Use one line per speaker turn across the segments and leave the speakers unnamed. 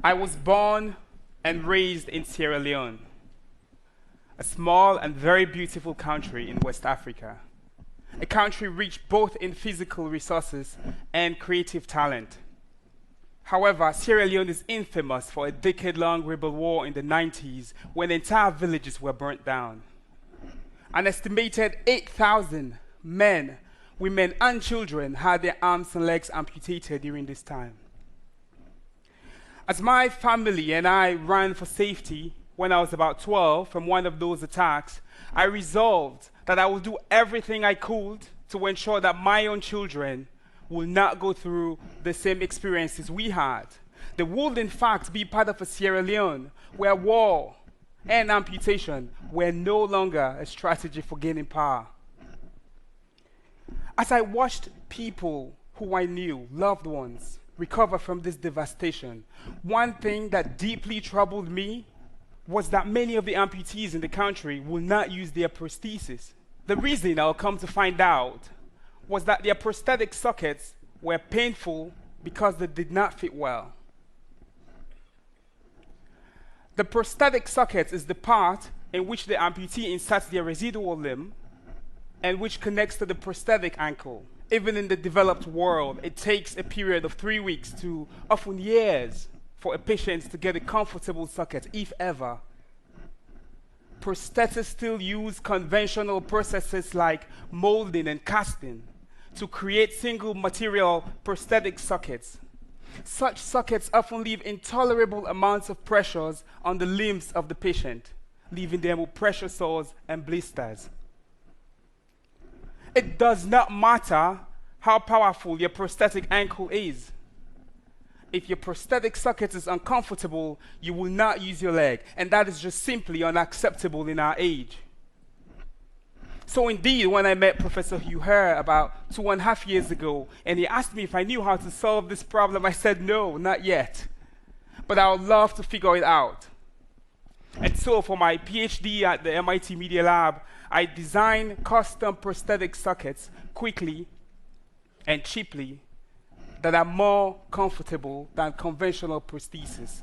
I was born and raised in Sierra Leone, a small and very beautiful country in West Africa, a country rich both in physical resources and creative talent. However, Sierra Leone is infamous for a decade-long rebel war in the 90s when entire villages were burnt down. An estimated 8,000 men, women, and children had their arms and legs amputated during this time. As my family and I ran for safety when I was about 12 from one of those attacks, I resolved that I would do everything I could to ensure that my own children will not go through the same experiences we had. They would, in fact, be part of a Sierra Leone where war and amputation were no longer a strategy for gaining power. As I watched people who I knew, loved ones, recover from this devastation, one thing that deeply troubled me was that many of the amputees in the country will not use their prosthesis. The reason I'll come to find out was that their prosthetic sockets were painful because they did not fit well. The prosthetic socket is the part in which the amputee inserts their residual limb and which connects to the prosthetic ankle. Even in the developed world, it takes a period of 3 weeks to often years for a patient to get a comfortable socket, if ever. Prosthetists still use conventional processes like molding and casting to create single material prosthetic sockets. Such sockets often leave intolerable amounts of pressures on the limbs of the patient, leaving them with pressure sores and blisters. It does not matter how powerful your prosthetic ankle is. If your prosthetic socket is uncomfortable, you will not use your leg, and that is just simply unacceptable in our age. So indeed, when I met Professor Hugh Hare about 2.5 years ago, and he asked me if I knew how to solve this problem, I said no, not yet. But I would love to figure it out. And so for my PhD at the MIT Media Lab, I designed custom prosthetic sockets quickly and cheaply that are more comfortable than conventional prostheses.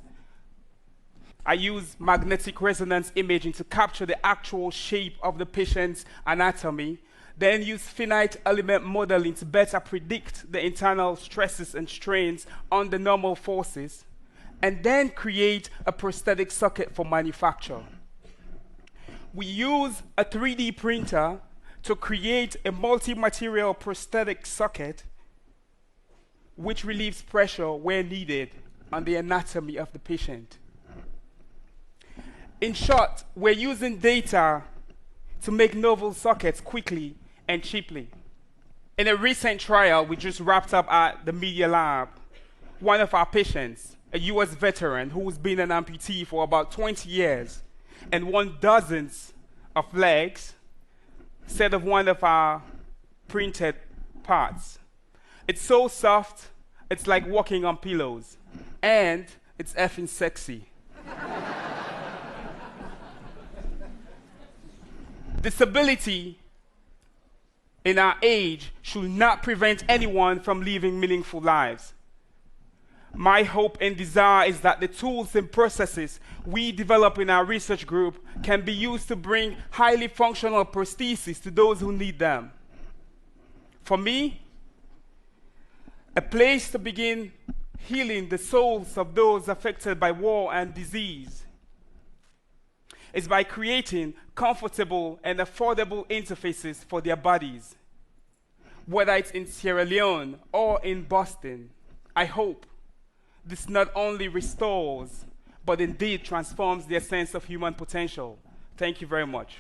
I use magnetic resonance imaging to capture the actual shape of the patient's anatomy, then use finite element modeling to better predict the internal stresses and strains on the normal forces, and then create a prosthetic socket for manufacture. We use a 3D printer to create a multi-material prosthetic socket which relieves pressure where needed on the anatomy of the patient. In short, we're using data to make novel sockets quickly and cheaply. In a recent trial we just wrapped up at the Media Lab, one of our patients, a US veteran who's been an amputee for about 20 years and won dozens of legs, said of one of our printed parts, "It's so soft, it's like walking on pillows, and it's effing sexy." Disability in our age should not prevent anyone from living meaningful lives. My hope and desire is that the tools and processes we develop in our research group can be used to bring highly functional prostheses to those who need them. For me, a place to begin healing the souls of those affected by war and disease is by creating comfortable and affordable interfaces for their bodies. Whether it's in Sierra Leone or in Boston, I hope this not only restores, but indeed transforms their sense of human potential. Thank you very much.